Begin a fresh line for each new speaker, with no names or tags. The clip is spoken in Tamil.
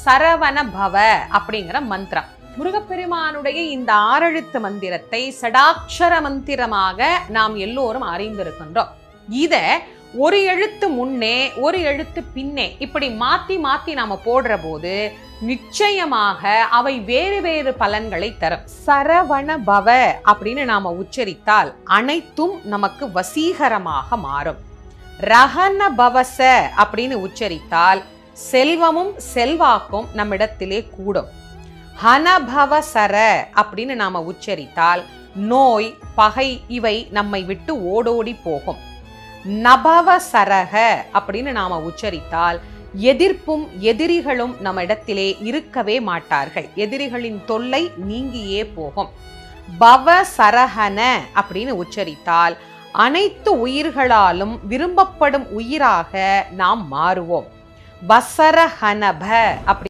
சரவண பவ அப்படிங்கிற மந்திரம். முருகப்பெருமானுடைய இந்த 6 எழுத்து மந்திரத்தை சடாட்சர மந்திரமாக நாம் எல்லோரும் அறிந்திருக்கின்றோம். இத ஒரு எழுத்து முன்னே ஒரு எழுத்து பின்னே இப்படி மாத்தி மாத்தி நாம போடுற போது நிச்சயமாக அவை வேறு வேறு பலன்களை தரும். சரவண பவ அப்படின்னு நாம உச்சரித்தால் அனைத்தும் நமக்கு வசீகரமாக மாறும். ரஹன பவச அப்படின்னு உச்சரித்தால் செல்வமும் செல்வாக்கும் நம்மிடத்திலே கூடும். ஹனபவ சர அப்படின்னு நாம உச்சரித்தால் நோய் பகை இவை நம்மை விட்டு ஓடோடி போகும். நபவ சரக அப்படின்னு நாம உச்சரித்தால் எதிர்ப்பும் எதிரிகளும் நம்ம இடத்திலே இருக்கவே மாட்டார்கள். எதிரிகளின் தொல்லை நீங்கியே போகும். பவ சரஹன அப்படின்னு உச்சரித்தால் அனைத்து உயிர்களாலும் விரும்பப்படும் உயிராக நாம் மாறுவோம். வசரஹனப அப்படி